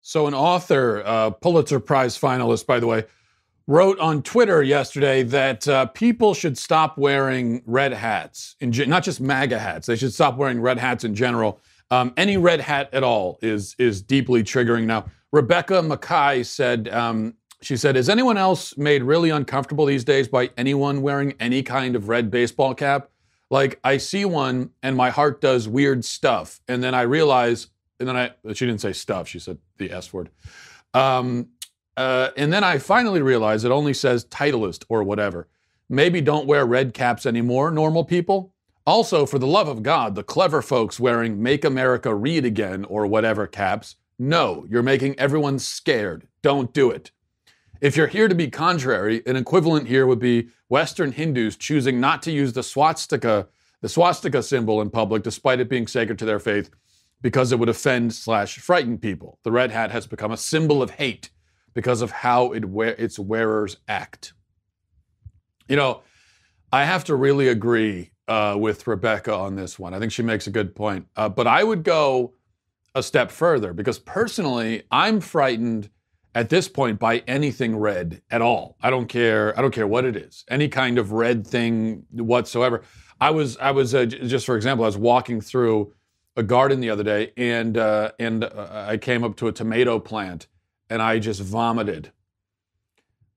So an author, Pulitzer Prize finalist, by the way, wrote on Twitter yesterday that people should stop wearing red hats, not just MAGA hats. They should stop wearing red hats in general. Any red hat at all is deeply triggering. Now, Rebecca Mackay said, she said, is anyone else made really uncomfortable these days by anyone wearing any kind of red baseball cap? Like, I see one and my heart does weird stuff. And then I realize, she didn't say stuff, she said the S word. And then I finally realized it only says Titleist or whatever. Maybe don't wear red caps anymore, normal people. Also, for the love of God, the clever folks wearing Make America Read Again or whatever caps, no, you're making everyone scared. Don't do it. If you're here to be contrary, an equivalent here would be Western Hindus choosing not to use the swastika symbol in public, despite it being sacred to their faith, because it would offend/frighten people. The red hat has become a symbol of hate because of how its wearers act. You know, I have to really agree with Rebecca on this one. I think she makes a good point. But I would go a step further because personally, I'm frightened at this point by anything red at all. I don't care what it is. Any kind of red thing whatsoever. I was just for example, I was walking through a garden the other day and I came up to a tomato plant and I just vomited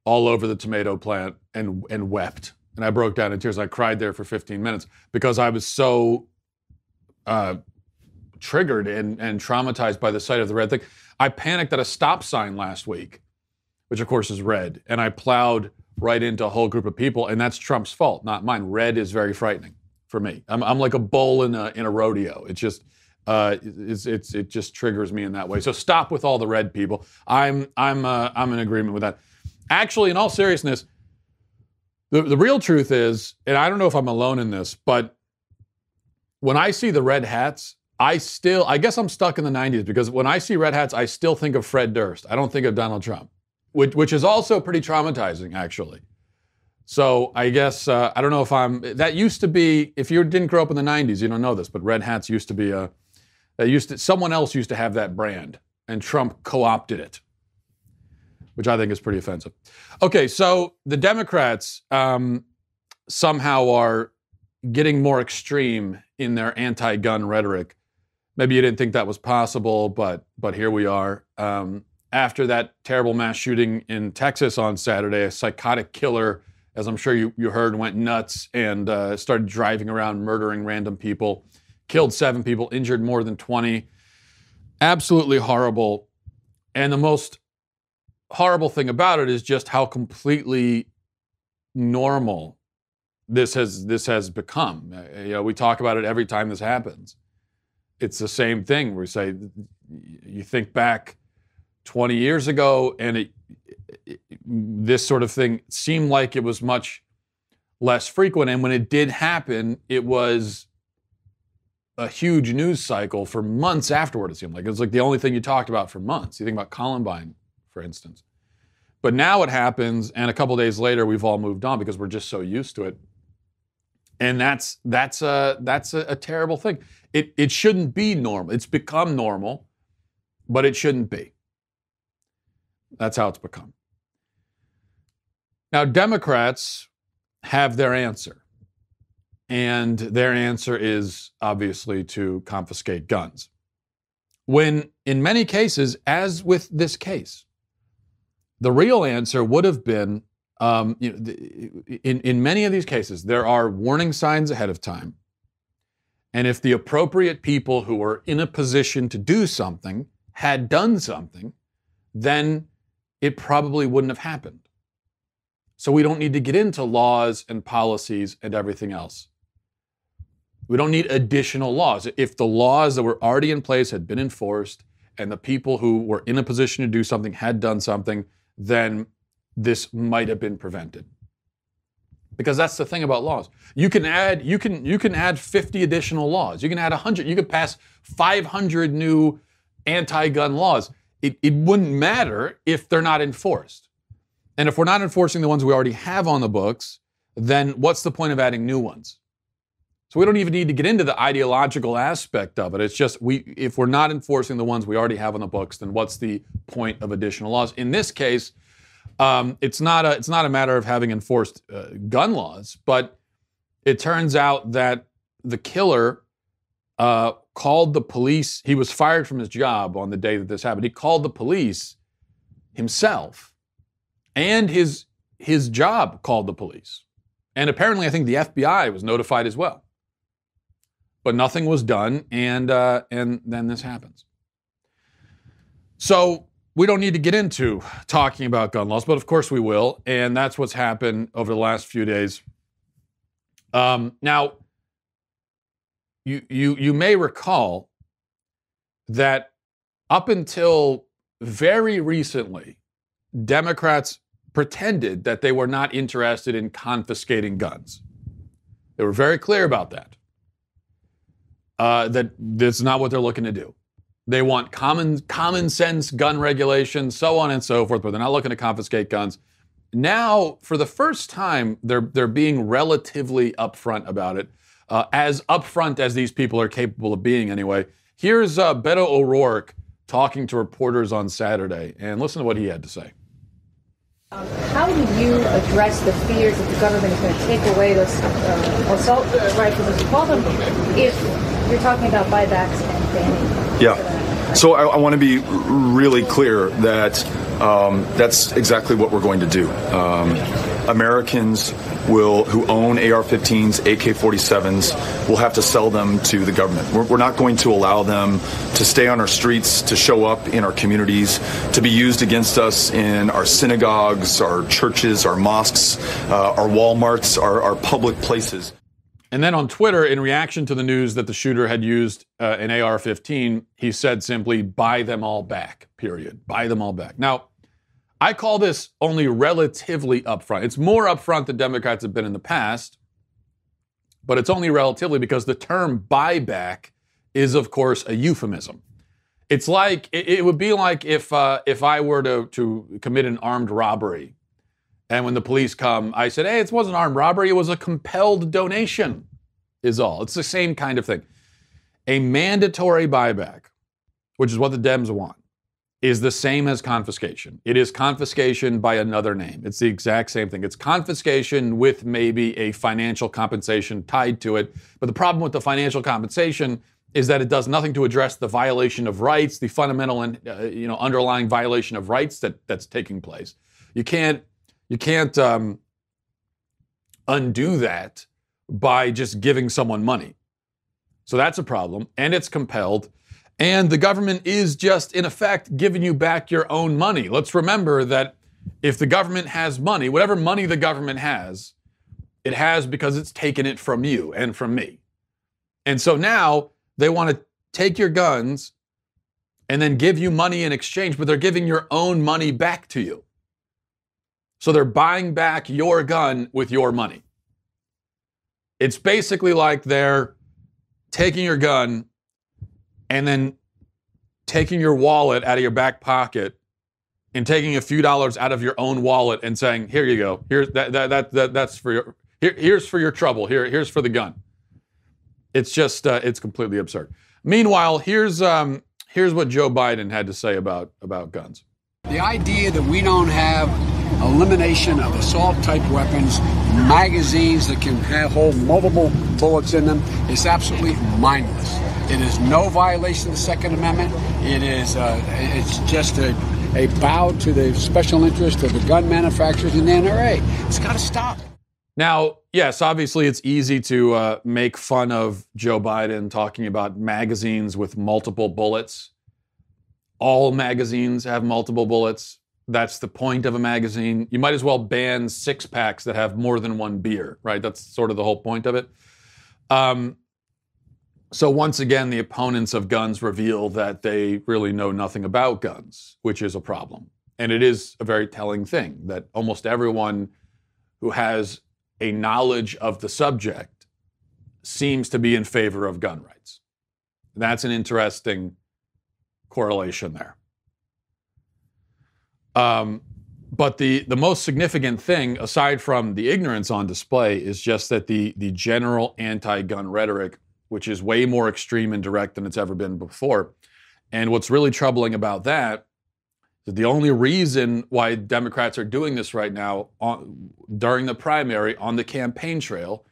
all over the tomato plant and wept. And I broke down in tears. I cried there for 15 minutes because I was so triggered and traumatized by the sight of the red thing. I panicked at a stop sign last week, which of course is red, and I plowed right into a whole group of people, and that's Trump's fault, not mine. Red is very frightening for me. I'm like a bull in a rodeo. It just triggers me in that way. So stop with all the red people. I'm in agreement with that. Actually, in all seriousness, the real truth is, and I don't know if I'm alone in this, but when I see the red hats, I guess I'm stuck in the 90s because when I see red hats, I still think of Fred Durst. I don't think of Donald Trump, which is also pretty traumatizing, actually. So I guess, I don't know if that used to be, if you didn't grow up in the 90s, you don't know this, but red hats used to be someone else used to have that brand, and Trump co-opted it, which I think is pretty offensive. Okay, so the Democrats somehow are getting more extreme in their anti-gun rhetoric. Maybe you didn't think that was possible, but here we are. After that terrible mass shooting in Texas on Saturday, a psychotic killer, as I'm sure you heard, went nuts and started driving around murdering random people, killed 7 people, injured more than 20. Absolutely horrible. And the most horrible thing about it is just how completely normal this has become. We talk about it every time this happens. It's the same thing. We say, you think back 20 years ago, and this sort of thing seemed like it was much less frequent. And when it did happen, it was a huge news cycle for months afterward, it seemed like. It was like the only thing you talked about for months. You think about Columbine, for instance. But now it happens, and a couple days later, we've all moved on because we're just so used to it. And that's a terrible thing. It shouldn't be normal. It's become normal, but it shouldn't be. That's how it's become. Now, Democrats have their answer. And their answer is obviously to confiscate guns. When, in many cases, as with this case, the real answer would have been, in many of these cases, there are warning signs ahead of time. And if the appropriate people who were in a position to do something had done something, then it probably wouldn't have happened. So we don't need to get into laws and policies and everything else. We don't need additional laws. If the laws that were already in place had been enforced and the people who were in a position to do something had done something, then this might have been prevented. Because that's the thing about laws. You can add 50 additional laws. You can add 100. You could pass 500 new anti-gun laws. It wouldn't matter if they're not enforced. And if we're not enforcing the ones we already have on the books, then what's the point of adding new ones? So we don't even need to get into the ideological aspect of it. It's just if we're not enforcing the ones we already have on the books, then what's the point of additional laws? In this case, it's not a matter of having enforced gun laws, but it turns out that the killer called the police. He was fired from his job on the day that this happened. He called the police himself, and his job called the police. And apparently, I think the FBI was notified as well. But nothing was done, and then this happens. So we don't need to get into talking about gun laws, but of course we will, and that's what's happened over the last few days. Now, you may recall that up until very recently, Democrats pretended that they were not interested in confiscating guns. They were very clear about that. That that's not what they're looking to do. They want common sense gun regulations, so on and so forth, but they're not looking to confiscate guns. Now, for the first time, they're being relatively upfront about it, as upfront as these people are capable of being anyway. Here's Beto O'Rourke talking to reporters on Saturday, and listen to what he had to say. How do you address the fears that the government is going to take away those assault rifles, as you call them, if you're talking about buybacks and banning? Yeah. So I want to be really clear that that's exactly what we're going to do. Americans who own AR-15s, AK-47s, will have to sell them to the government. We're not going to allow them to stay on our streets, to show up in our communities, to be used against us in our synagogues, our churches, our mosques, our Walmarts, our public places. And then on Twitter, in reaction to the news that the shooter had used an AR-15, he said simply, "Buy them all back, period. Buy them all back." Now, I call this only relatively upfront. It's more upfront than Democrats have been in the past, but it's only relatively because the term buyback is, of course, a euphemism. It's like, it would be like if I were to commit an armed robbery, and when the police come, I said, "Hey, it wasn't armed robbery, it was a compelled donation," is all. It's the same kind of thing. A mandatory buyback, which is what the Dems want, is the same as confiscation. It is confiscation by another name. It's the exact same thing. It's confiscation with maybe a financial compensation tied to it. But the problem with the financial compensation is that it does nothing to address the violation of rights, the fundamental and underlying violation of rights that's taking place. You can't undo that by just giving someone money. So that's a problem, and it's compelled. And the government is just, in effect, giving you back your own money. Let's remember that if the government has money, whatever money the government has, it has because it's taken it from you and from me. And so now they want to take your guns and then give you money in exchange, but they're giving your own money back to you. So they're buying back your gun with your money. It's basically like they're taking your gun and then taking your wallet out of your back pocket and taking a few dollars out of your own wallet and saying, "Here you go. That's for your here's for your trouble. Here's for the gun." It's just it's completely absurd. Meanwhile, here's what Joe Biden had to say about guns. The idea that we don't have elimination of assault-type weapons, magazines that can hold multiple bullets in them, is absolutely mindless. It is no violation of the Second Amendment. It is it's just a bow to the special interest of the gun manufacturers and the NRA. It's got to stop. Now, yes, obviously it's easy to make fun of Joe Biden talking about magazines with multiple bullets. All magazines have multiple bullets. That's the point of a magazine. You might as well ban six-packs that have more than one beer, right? That's sort of the whole point of it. So once again, the opponents of guns reveal that they really know nothing about guns, which is a problem. And it is a very telling thing that almost everyone who has a knowledge of the subject seems to be in favor of gun rights. That's an interesting correlation there. But the most significant thing, aside from the ignorance on display, is just that the general anti-gun rhetoric, which is way more extreme and direct than it's ever been before. And what's really troubling about that is the only reason why Democrats are doing this right now during the primary on the campaign trail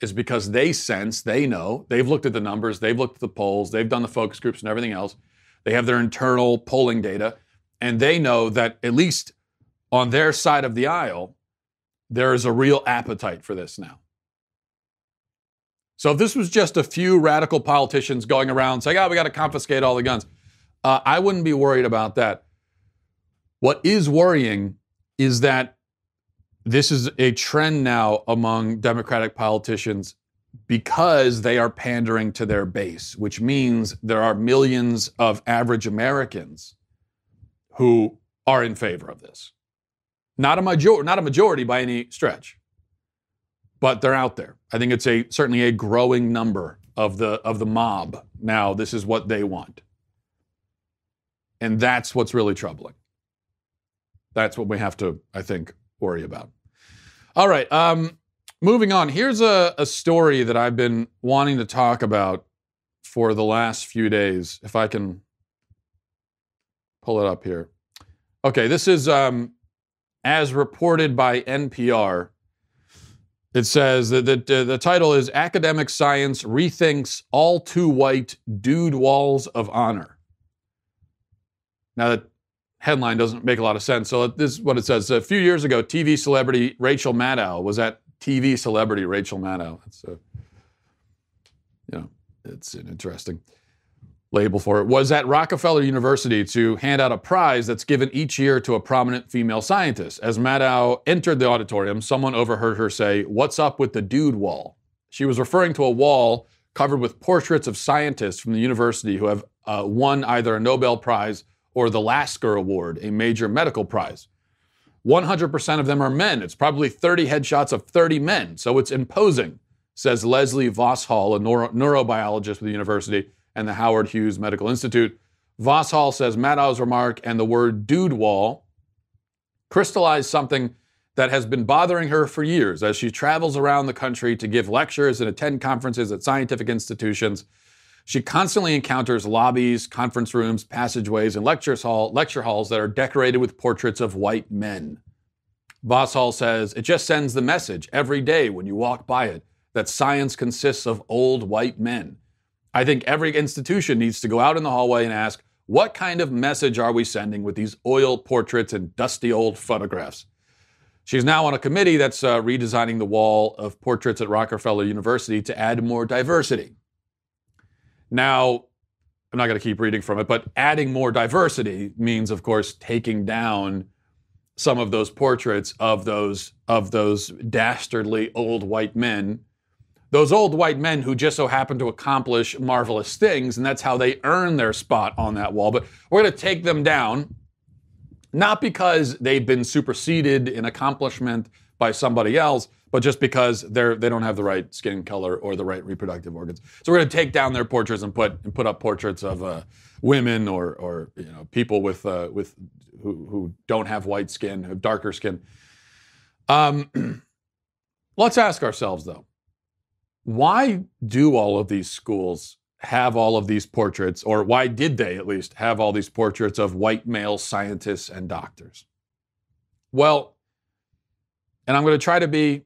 is because they know, they've looked at the numbers, they've looked at the polls, they've done the focus groups and everything else. They have their internal polling data, and they know that at least on their side of the aisle, there is a real appetite for this now. So if this was just a few radical politicians going around saying, we got to confiscate all the guns, I wouldn't be worried about that. What is worrying is that this is a trend now among Democratic politicians because they are pandering to their base, which means there are millions of average Americans who are in favor of this. Not a majority by any stretch, but they're out there. I think it's certainly a growing number of the mob. Now, this is what they want. And that's what's really troubling. That's what we have to, I think, worry about. All right, moving on. Here's a story that I've been wanting to talk about for the last few days, if I can pull it up here. Okay, this is as reported by NPR. It says that the title is Academic Science Rethinks All Too White Dude Walls of Honor. Now, that headline doesn't make a lot of sense. So this is what it says. A few years ago, TV celebrity Rachel Maddow was at TV celebrity Rachel Maddow. It's an interesting label for it. Was at Rockefeller University to hand out a prize that's given each year to a prominent female scientist. As Maddow entered the auditorium, someone overheard her say, "What's up with the dude wall?" She was referring to a wall covered with portraits of scientists from the university who have won either a Nobel Prize or the Lasker Award, a major medical prize. 100% of them are men. It's probably 30 headshots of 30 men, so it's imposing, says Leslie Vosshall, a neurobiologist with the university and the Howard Hughes Medical Institute. Vosshall says Maddow's remark and the word dude wall crystallized something that has been bothering her for years as she travels around the country to give lectures and attend conferences at scientific institutions. She constantly encounters lobbies, conference rooms, passageways, and lecture halls that are decorated with portraits of white men. Vosshall says, it just sends the message every day when you walk by it that science consists of old white men. I think every institution needs to go out in the hallway and ask, what kind of message are we sending with these oil portraits and dusty old photographs? She's now on a committee that's redesigning the wall of portraits at Rockefeller University to add more diversity. Now, I'm not going to keep reading from it, but adding more diversity means, of course, taking down some of those portraits of those dastardly old white men, those old white men who just so happen to accomplish marvelous things, and that's how they earn their spot on that wall. But we're going to take them down, not because they've been superseded in accomplishment by somebody else, but just because they don't have the right skin color or the right reproductive organs. So we're going to take down their portraits and put up portraits of women or people with who don't have white skin, have darker skin. Let's ask ourselves though, why do all of these schools have all of these portraits, or why did they at least have all these portraits of white male scientists and doctors? Well, and I'm going to try to be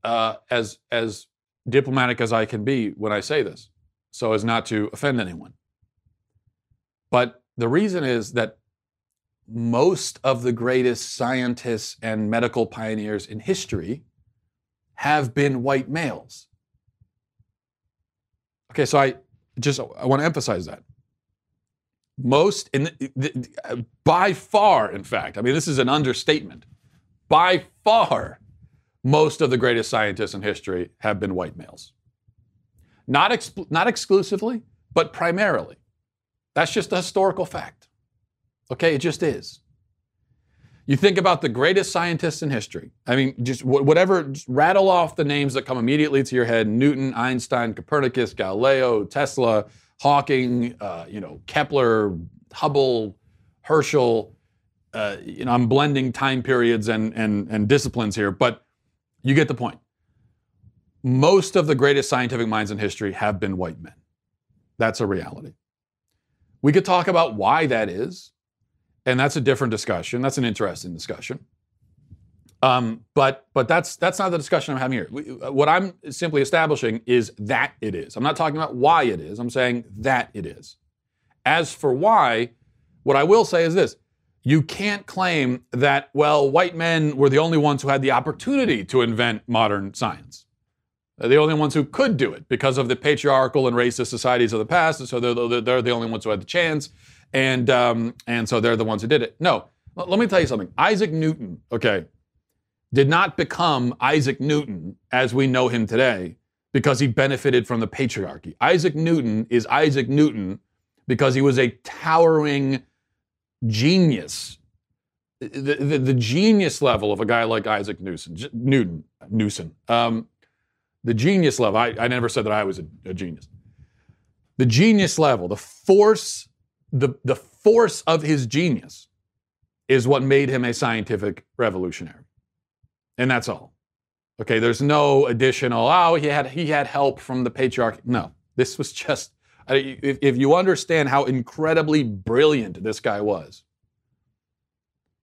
as diplomatic as I can be when I say this, so as not to offend anyone. But the reason is that most of the greatest scientists and medical pioneers in history have been white males. Okay, so I want to emphasize that. By far, in fact, I mean, this is an understatement. By far, most of the greatest scientists in history have been white males. Not exclusively, but primarily. That's just a historical fact. Okay, it just is. You think about the greatest scientists in history. I mean, just whatever, just rattle off the names that come immediately to your head. Newton, Einstein, Copernicus, Galileo, Tesla, Hawking, Kepler, Hubble, Herschel. I'm blending time periods and disciplines here, but you get the point. Most of the greatest scientific minds in history have been white men. That's a reality. We could talk about why that is, and that's a different discussion. That's an interesting discussion. But that's not the discussion I'm having here. What I'm simply establishing is that it is. I'm not talking about why it is. I'm saying that it is. As for why, what I will say is this. You can't claim that, well, white men were the only ones who had the opportunity to invent modern science. They're the only ones who could do it because of the patriarchal and racist societies of the past, and so they're the only ones who had the chance, and so they're the ones who did it. No, let me tell you something. Isaac Newton, okay, did not become Isaac Newton as we know him today because he benefited from the patriarchy. Isaac Newton is Isaac Newton because he was a towering genius. The genius level of a guy like Isaac Newton. The genius level, I never said that I was a genius. The genius level, the force of his genius is what made him a scientific revolutionary. And that's all. Okay, there's no additional, he had help from the patriarchy. No, this was just, if you understand how incredibly brilliant this guy was.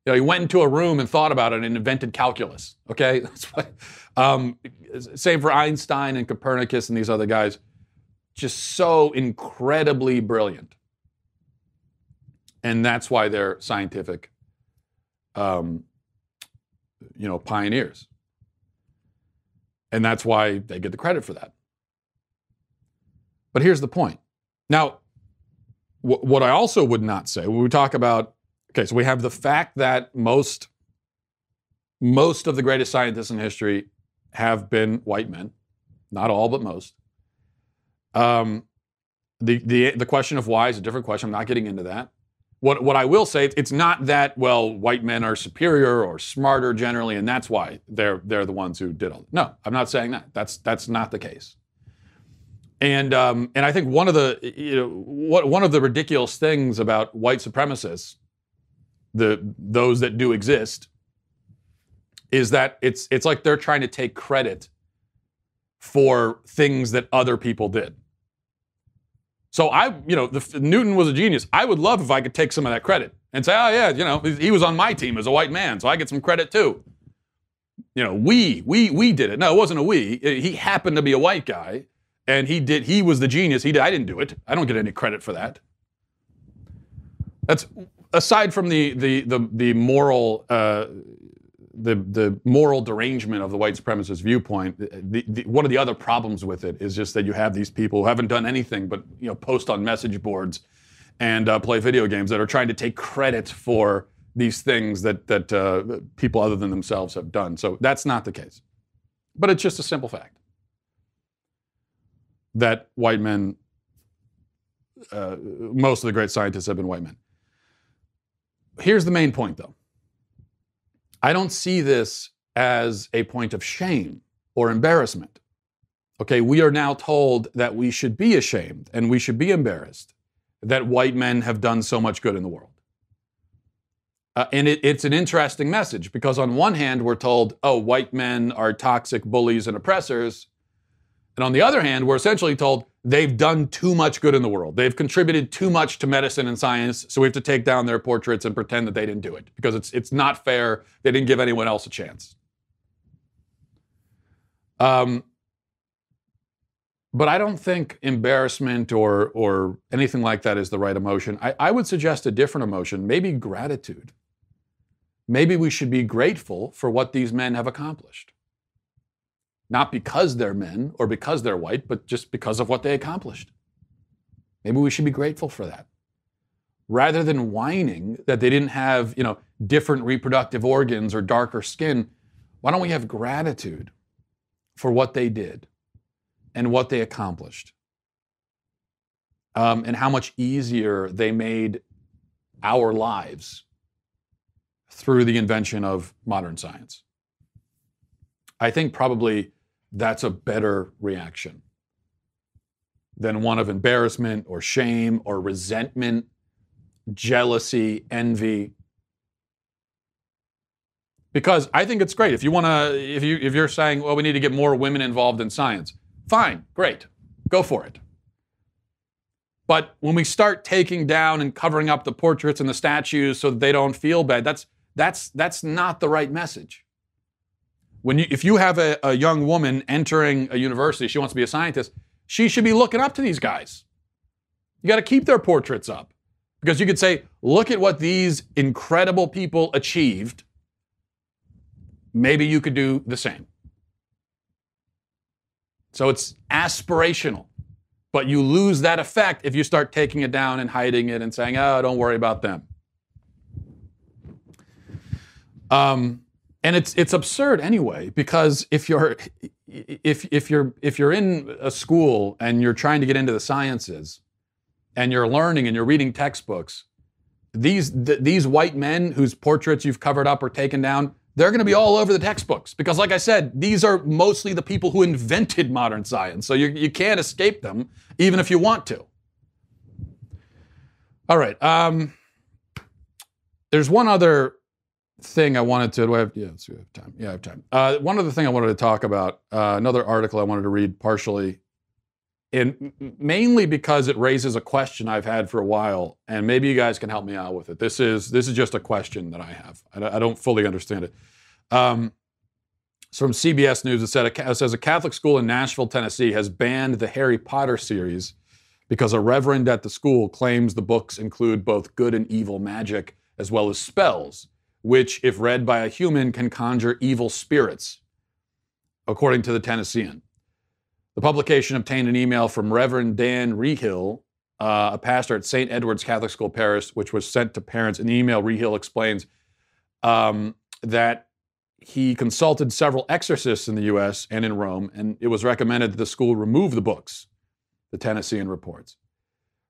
He went into a room and thought about it and invented calculus. Okay, that's why. Same for Einstein and Copernicus and these other guys. Just so incredibly brilliant, and that's why they're scientific, pioneers, and that's why they get the credit for that. But here's the point. Now, what I also would not say when we talk about, okay, so we have the fact that most of the greatest scientists in history have been white men. Not all, but most. The question of why is a different question. I'm not getting into that. What I will say, it's not that, well, white men are superior or smarter generally, and that's why they're the ones who did all that. No, I'm not saying that. That's not the case. And I think one of the ridiculous things about white supremacists, those that do exist, is that it's like they're trying to take credit for things that other people did. So Newton was a genius. I would love if I could take some of that credit and say, oh yeah, he was on my team as a white man, so I get some credit too. We did it. No, it wasn't a we. He happened to be a white guy, and he was the genius. I didn't do it. I don't get any credit for that. That's aside from the moral the moral derangement of the white supremacist viewpoint. One of the other problems with it is just that you have these people who haven't done anything but post on message boards and play video games that are trying to take credit for these things that people other than themselves have done. So that's not the case. But it's just a simple fact that white men, most of the great scientists have been white men. Here's the main point, though. I don't see this as a point of shame or embarrassment. Okay, we are now told that we should be ashamed and we should be embarrassed that white men have done so much good in the world. And it's an interesting message because on one hand, we're told, oh, white men are toxic bullies and oppressors. And on the other hand, we're essentially told they've done too much good in the world. They've contributed too much to medicine and science, so we have to take down their portraits and pretend that they didn't do it because it's not fair. They didn't give anyone else a chance. But I don't think embarrassment or anything like that is the right emotion. I would suggest a different emotion, maybe gratitude. Maybe we should be grateful for what these men have accomplished. Not because they're men or because they're white, but just because of what they accomplished. Maybe we should be grateful for that. Rather than whining that they didn't have, different reproductive organs or darker skin, why don't we have gratitude for what they did and what they accomplished? And how much easier they made our lives through the invention of modern science. I think probably that's a better reaction than one of embarrassment or shame or resentment, jealousy, envy. Because I think it's great. If you want to, if you're saying, well, we need to get more women involved in science, fine, great, go for it. But when we start taking down and covering up the portraits and the statues so that they don't feel bad, that's not the right message. If you have a young woman entering a university, she wants to be a scientist, she should be looking up to these guys. You got to keep their portraits up. Because you could say, look at what these incredible people achieved. Maybe you could do the same. So it's aspirational. But you lose that effect if you start taking it down and hiding it and saying, oh, don't worry about them. And it's absurd anyway, because if you're in a school and you're trying to get into the sciences and you're learning and you're reading textbooks, these white men whose portraits you've covered up or taken down, they're going to be all over the textbooks because, like I said, these are mostly the people who invented modern science. So you can't escape them, even if you want to. All right. There's one other thing I wanted to. Do I have? Yeah, let's see, we have time. Yeah, I have time. One other thing I wanted to talk about. Another article I wanted to read partially, and mainly because it raises a question I've had for a while, and maybe you guys can help me out with it. This is just a question that I have. I don't fully understand it. It's from CBS News. It says a Catholic school in Nashville, Tennessee, has banned the Harry Potter series because a reverend at the school claims the books include both good and evil magic, as well as spells, which, if read by a human, can conjure evil spirits, according to the Tennessean. The publication obtained an email from Reverend Dan Rehill, a pastor at St. Edward's Catholic School Parish, which was sent to parents. In the email, Rehill explains that he consulted several exorcists in the U.S. and in Rome, and it was recommended that the school remove the books, the Tennessean reports.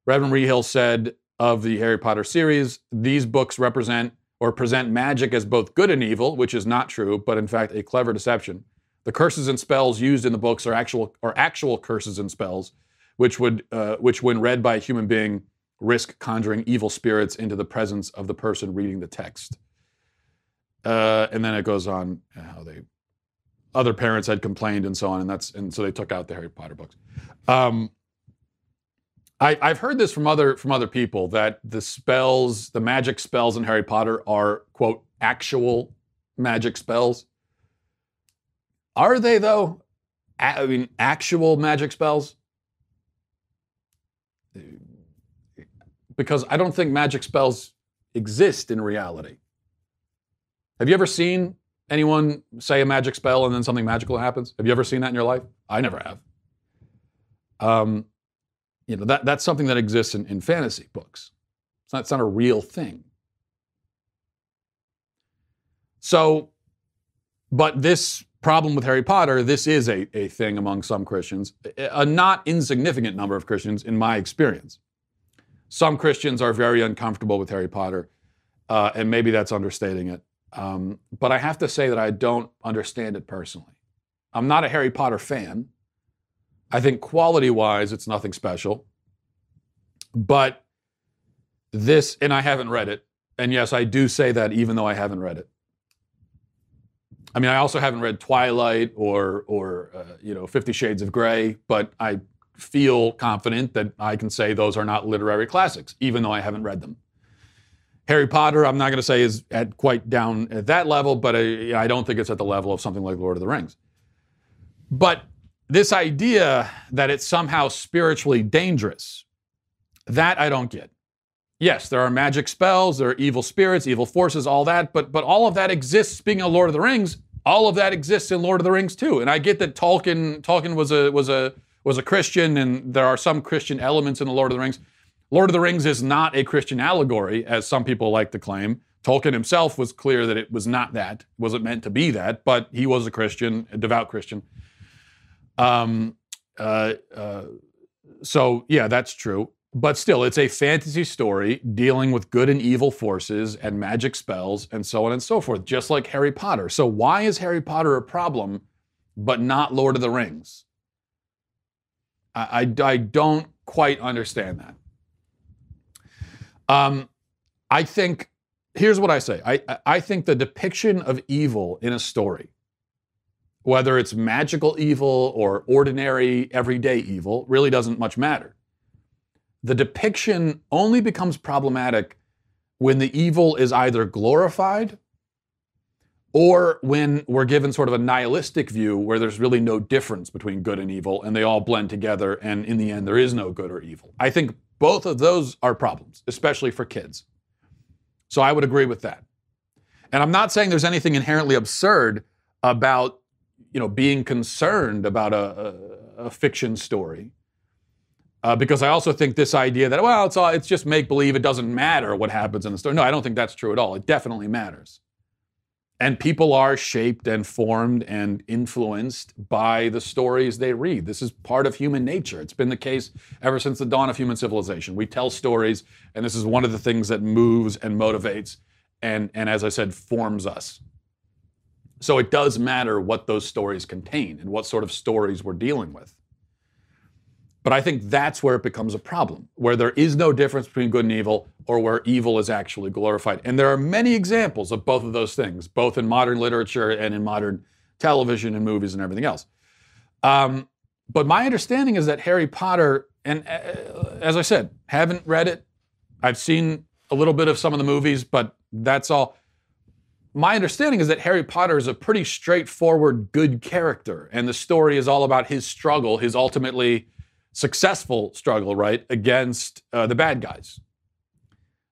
Reverend Rehill said of the Harry Potter series, these books represent or present magic as both good and evil, which is not true, but in fact a clever deception. The curses and spells used in the books are actual curses and spells, which when read by a human being, risk conjuring evil spirits into the presence of the person reading the text. And then it goes on how other parents had complained and so on, and so they took out the Harry Potter books. I've heard this from other people that the magic spells in Harry Potter are, quote, actual magic spells. Are they, though? I mean, actual magic spells? Because I don't think magic spells exist in reality. Have you ever seen anyone say a magic spell and then something magical happens? Have you ever seen that in your life? I never have. That's something that exists in fantasy books. It's not a real thing. So, but this problem with Harry Potter, this is a thing among some Christians, a not insignificant number of Christians in my experience. Some Christians are very uncomfortable with Harry Potter, and maybe that's understating it. But I have to say that I don't understand it personally. I'm not a Harry Potter fan. I think quality-wise, it's nothing special. But this, and I haven't read it, and yes, I do say that even though I haven't read it. I mean, I also haven't read Twilight or 50 Shades of Grey, but I feel confident that I can say those are not literary classics, even though I haven't read them. Harry Potter, I'm not going to say is at quite down at that level, but I don't think it's at the level of something like Lord of the Rings. But this idea that it's somehow spiritually dangerous, that I don't get. Yes, there are magic spells, there are evil spirits, evil forces, all that, but all of that exists, speaking of Lord of the Rings, all of that exists in Lord of the Rings too. And I get that Tolkien was a Christian, and there are some Christian elements in the Lord of the Rings. Lord of the Rings is not a Christian allegory, as some people like to claim. Tolkien himself was clear that it was not that, wasn't meant to be that, but he was a Christian, a devout Christian. So yeah, that's true. But still, it's a fantasy story dealing with good and evil forces and magic spells and so on and so forth, just like Harry Potter. So why is Harry Potter a problem, but not Lord of the Rings? I don't quite understand that. I think here's what I say. I think the depiction of evil in a story, whether it's magical evil or ordinary, everyday evil, really doesn't much matter. The depiction only becomes problematic when the evil is either glorified or when we're given sort of a nihilistic view where there's really no difference between good and evil and they all blend together and in the end there is no good or evil. I think both of those are problems, especially for kids. So I would agree with that. And I'm not saying there's anything inherently absurd about, being concerned about a fiction story. Because I also think this idea that, it's just make-believe, it doesn't matter what happens in the story. No, I don't think that's true at all. It definitely matters. And people are shaped and formed and influenced by the stories they read. This is part of human nature. It's been the case ever since the dawn of human civilization. We tell stories, and this is one of the things that moves and motivates and as I said, forms us. So it does matter what those stories contain and what sort of stories we're dealing with. But I think that's where it becomes a problem, where there is no difference between good and evil, or where evil is actually glorified. And there are many examples of both of those things, both in modern literature and in modern television and movies and everything else. But my understanding is that Harry Potter, and as I said, haven't read it. I've seen a little bit of some of the movies, but that's all. My understanding is that Harry Potter is a pretty straightforward, good character, and the story is all about his struggle, his ultimately successful struggle, right, against the bad guys.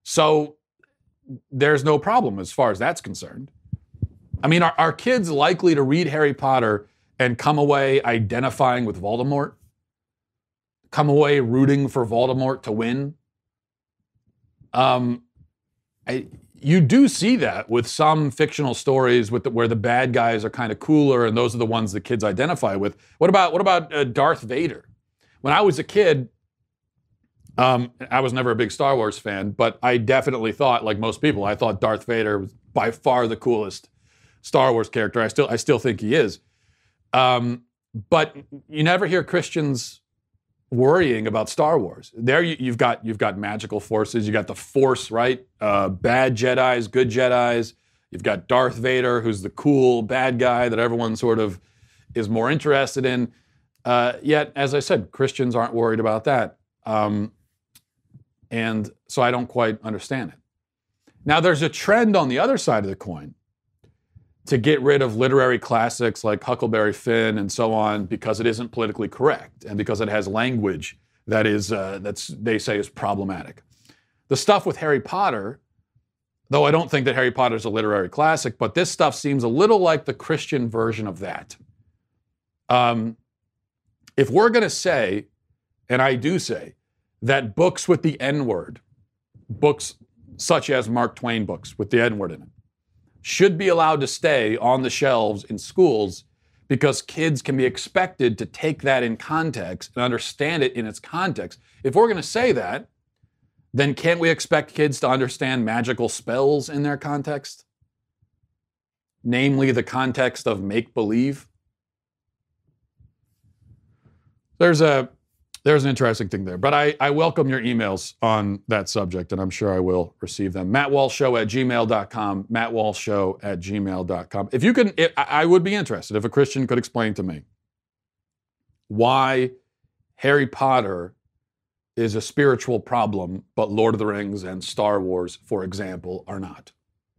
So there's no problem as far as that's concerned. I mean, are kids likely to read Harry Potter and come away identifying with Voldemort? Come away rooting for Voldemort to win? You do see that with some fictional stories where the bad guys are kind of cooler, and those are the ones that kids identify with. What about Darth Vader? When I was a kid, I was never a big Star Wars fan, but I definitely thought, like most people, I thought Darth Vader was by far the coolest Star Wars character. I still think he is. But you never hear Christians worrying about Star Wars. There you've got magical forces. You got the Force, right? Bad Jedis, good Jedis. You've got Darth Vader, who's the cool bad guy that everyone sort of is more interested in. Yet, as I said, Christians aren't worried about that. And so I don't quite understand it. Now, there's a trend on the other side of the coin to get rid of literary classics like Huckleberry Finn and so on because it isn't politically correct and because it has language that is they say is problematic. The stuff with Harry Potter, though I don't think that Harry Potter is a literary classic, but this stuff seems a little like the Christian version of that. If we're going to say, and I do say, that books with the N-word, books such as Mark Twain books with the N-word in it, should be allowed to stay on the shelves in schools because kids can be expected to take that in context and understand it in its context. If we're going to say that, then can't we expect kids to understand magical spells in their context? Namely, the context of make-believe? There's an interesting thing there, but I welcome your emails on that subject, and I'm sure I will receive them. MattWalshShow@gmail.com, MattWalshShow@gmail.com. If you can, I would be interested if a Christian could explain to me why Harry Potter is a spiritual problem, but Lord of the Rings and Star Wars, for example, are not.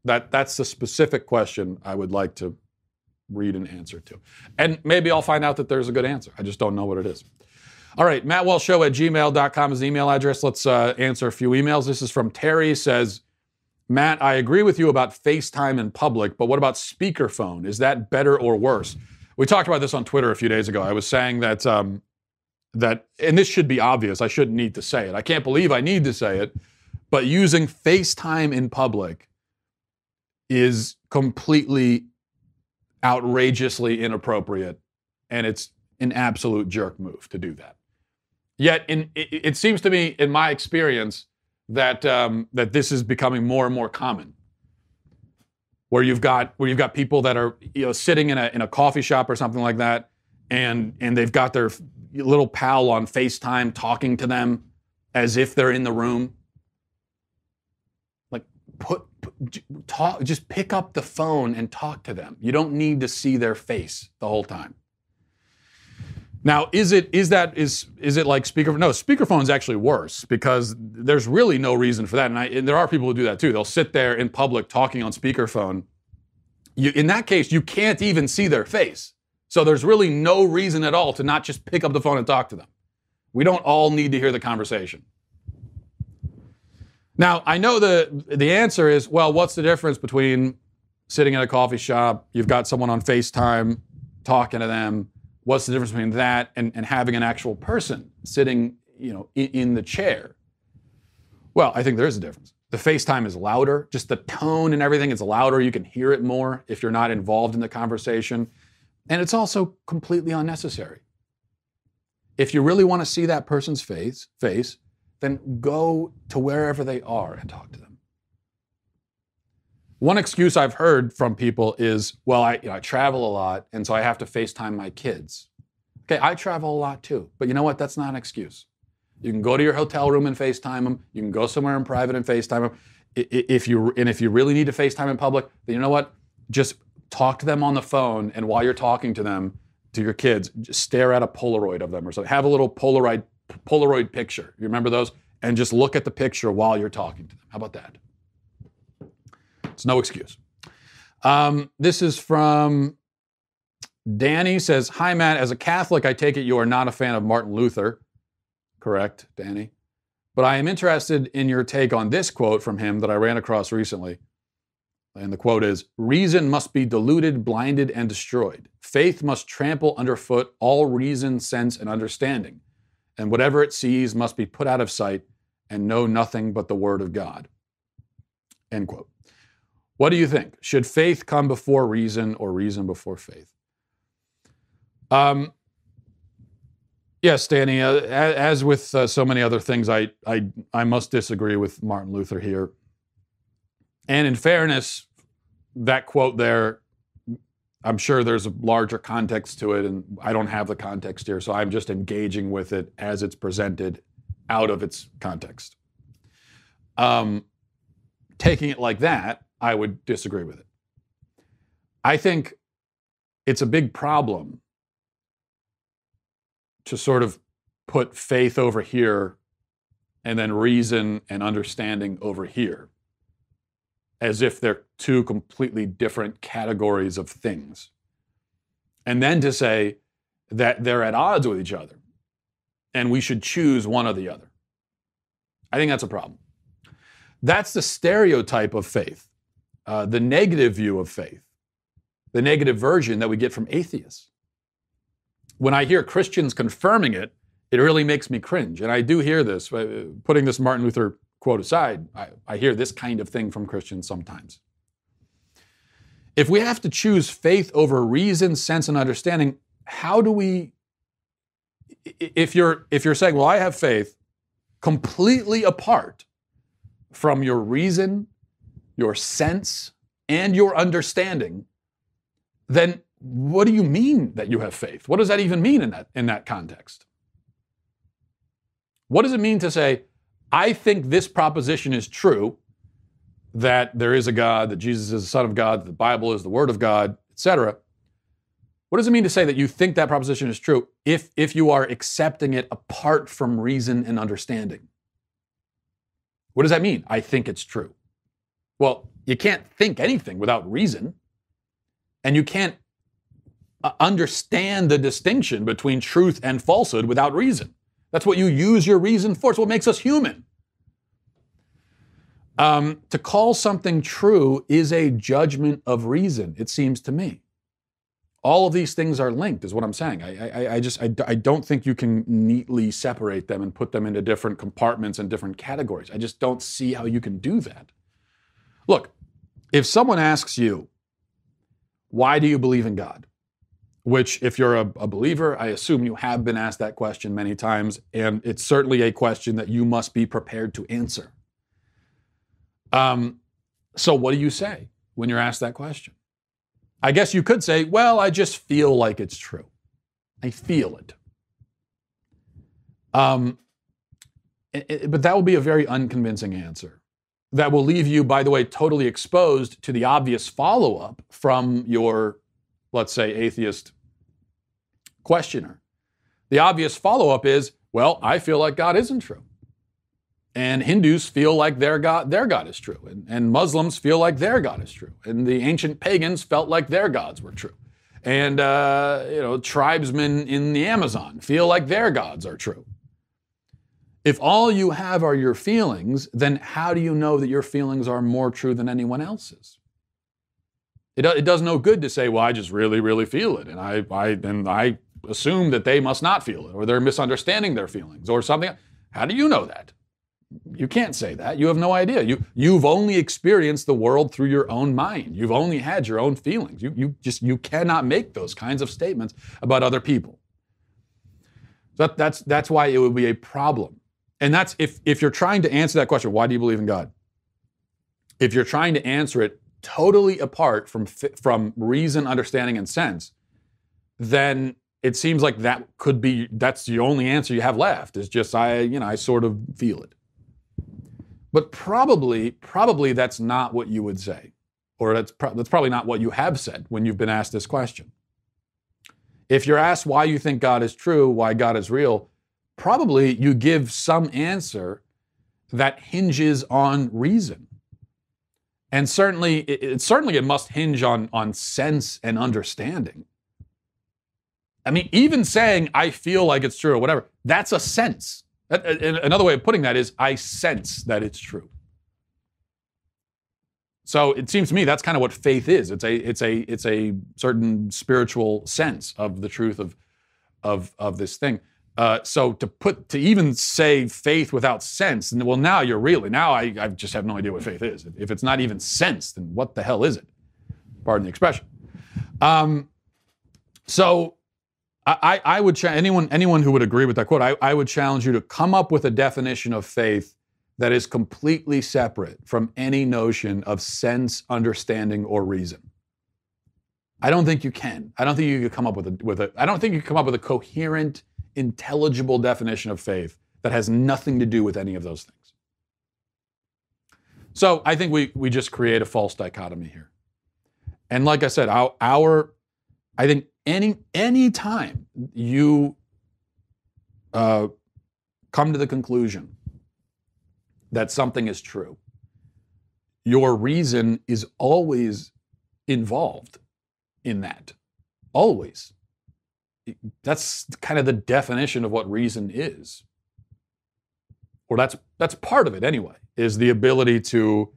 That's the specific question I would like to read an answer to. And maybe I'll find out that there's a good answer. I just don't know what it is. All right, MattWalshShow@gmail.com is the email address. Let's answer a few emails. This is from Terry. Says, Matt, I agree with you about FaceTime in public, but what about speakerphone? Is that better or worse? We talked about this on Twitter a few days ago. I was saying that, and this should be obvious. I shouldn't need to say it. I can't believe I need to say it, but using FaceTime in public is completely outrageously inappropriate, and it's an absolute jerk move to do that. Yet, it seems to me, in my experience, that this is becoming more and more common. Where you've got people that are sitting in a coffee shop or something like that, and they've got their little pal on FaceTime talking to them as if they're in the room. Like, just pick up the phone and talk to them. You don't need to see their face the whole time. Now, is it like speakerphone? No, speakerphone is actually worse because there's really no reason for that. And there are people who do that too. They'll sit there in public talking on speakerphone. In that case, you can't even see their face. So there's really no reason at all to not just pick up the phone and talk to them. We don't all need to hear the conversation. Now, I know the answer is, well, what's the difference between sitting in a coffee shop, you've got someone on FaceTime talking to them, what's the difference between that and having an actual person sitting, in the chair? Well, I think there is a difference. The FaceTime is louder, just the tone and everything is louder. You can hear it more if you're not involved in the conversation. And it's also completely unnecessary. If you really want to see that person's face, then go to wherever they are and talk to them. One excuse I've heard from people is, well, I travel a lot, and so I have to FaceTime my kids. Okay, I travel a lot too, but you know what? That's not an excuse. You can go to your hotel room and FaceTime them. You can go somewhere in private and FaceTime them. If you really need to FaceTime in public, then you know what? Just talk to them on the phone, and while you're talking to them, to your kids, just stare at a Polaroid of them or something. Have a little Polaroid picture. You remember those? And just look at the picture while you're talking to them. How about that? It's no excuse. This is from Danny. Says, hi, Matt. As a Catholic, I take it you are not a fan of Martin Luther. Correct, Danny. But I am interested in your take on this quote from him that I ran across recently. And the quote is, reason must be diluted, blinded, and destroyed. Faith must trample underfoot all reason, sense, and understanding. And whatever it sees must be put out of sight and know nothing but the word of God. End quote. What do you think? Should faith come before reason or reason before faith? Yes, Danny, as with so many other things, I must disagree with Martin Luther here. And in fairness, that quote there, I'm sure there's a larger context to it, and I don't have the context here, so I'm just engaging with it as it's presented out of its context. Taking it like that, I would disagree with it. I think it's a big problem to sort of put faith over here and then reason and understanding over here, as if they're two completely different categories of things. And then to say that they're at odds with each other and we should choose one or the other. I think that's a problem. That's the stereotype of faith, the negative view of faith, the negative version that we get from atheists. When I hear Christians confirming it, it really makes me cringe. And I do hear this, putting this Martin Luther quote aside, I hear this kind of thing from Christians sometimes. If we have to choose faith over reason, sense, and understanding, how do we, if you're saying, well, I have faith completely apart from your reason, your sense, and your understanding, then what do you mean that you have faith? What does that even mean in that context? What does it mean to say, I think this proposition is true, that there is a God, that Jesus is the Son of God, that the Bible is the Word of God, etc. What does it mean to say that you think that proposition is true if you are accepting it apart from reason and understanding? What does that mean? I think it's true. Well, you can't think anything without reason, and you can't understand the distinction between truth and falsehood without reason. That's what you use your reason for. It's what makes us human. To call something true is a judgment of reason, it seems to me. All of these things are linked, is what I'm saying. I don't think you can neatly separate them and put them into different compartments and different categories. I just don't see how you can do that. Look, if someone asks you, why do you believe in God? Which, if you're a believer, I assume you have been asked that question many times, and it's certainly a question that you must be prepared to answer. So what do you say when you're asked that question? I guess you could say, well, I just feel like it's true. I feel it. But that would be a very unconvincing answer. that will leave you, by the way, totally exposed to the obvious follow-up from your, let's say, atheist questioner. The obvious follow-up is, well, I feel like God isn't true. And Hindus feel like their God is true. And Muslims feel like their God is true. And the ancient pagans felt like their gods were true. And, tribesmen in the Amazon feel like their gods are true. If all you have are your feelings, then how do you know that your feelings are more true than anyone else's? It does no good to say, well, I just really, really feel it. And I assume that they must not feel it, or they're misunderstanding their feelings or something. How do you know that? You can't say that. You have no idea. You've only experienced the world through your own mind. You've only had your own feelings. You cannot make those kinds of statements about other people. That's why it would be a problem. And that's if you're trying to answer that question, why do you believe in God? If you're trying to answer it totally apart from reason, understanding, and sense, then it seems like that's the only answer you have left, is just I sort of feel it. But probably that's not what you would say, or that's probably not what you have said when you've been asked this question. If you're asked why you think God is true, why God is real, probably you give some answer that hinges on reason. And certainly it must hinge on sense and understanding. I mean, even saying I feel like it's true or whatever, that's a sense. Another way of putting that is I sense that it's true. So it seems to me that's kind of what faith is. It's a certain spiritual sense of the truth of this thing. So to even say faith without sense, well, now I just have no idea what faith is. If it's not even sense, then what the hell is it? Pardon the expression. So I would anyone who would agree with that quote, I would challenge you to come up with a definition of faith that is completely separate from any notion of sense, understanding, or reason. I don't think you can. I don't think you could come up with a coherent, intelligible definition of faith that has nothing to do with any of those things. So I think we just create a false dichotomy here. And like I said, I think any time you come to the conclusion that something is true, your reason is always involved in that. Always. That's kind of the definition of what reason is. Or that's part of it anyway, is the ability to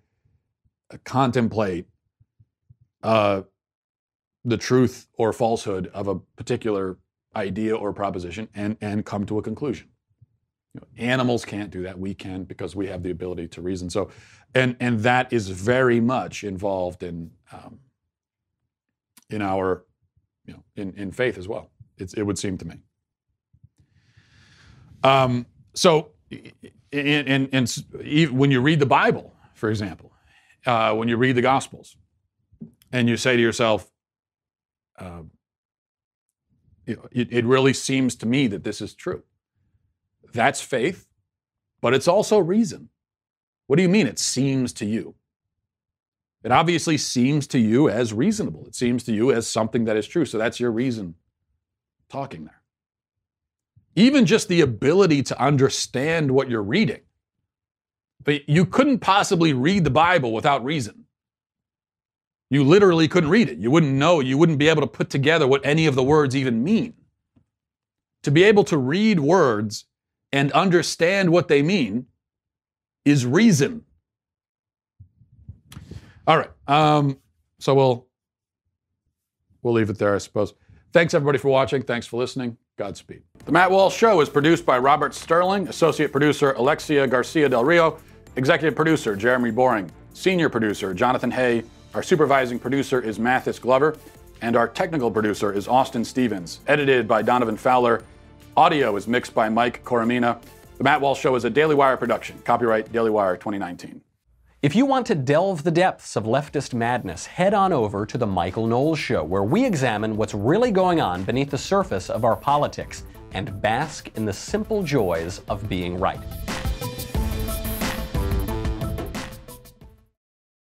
contemplate the truth or falsehood of a particular idea or proposition and come to a conclusion. Animals can't do that. We can, because we have the ability to reason. So, and that is very much involved in our, in faith as well. It would seem to me. So, when you read the Bible, for example, when you read the Gospels, and you say to yourself, it really seems to me that this is true. That's faith, but it's also reason. What do you mean it seems to you? It obviously seems to you as reasonable. It seems to you as something that is true. So that's your reason talking there. Even just the ability to understand what you're reading. But you couldn't possibly read the Bible without reason. You literally couldn't read it. You wouldn't know. You wouldn't be able to put together what any of the words even mean. To be able to read words and understand what they mean is reason. All right. So we'll leave it there, I suppose. Thanks, everybody, for watching. Thanks for listening. Godspeed. The Matt Walsh Show is produced by Robert Sterling, Associate Producer Alexia Garcia Del Rio, Executive Producer Jeremy Boring, Senior Producer Jonathan Hay, our Supervising Producer is Mathis Glover, and our Technical Producer is Austin Stevens. Edited by Donovan Fowler. Audio is mixed by Mike Coromina. The Matt Walsh Show is a Daily Wire production. Copyright Daily Wire 2019. If you want to delve the depths of leftist madness, head on over to The Michael Knowles Show, where we examine what's really going on beneath the surface of our politics and bask in the simple joys of being right.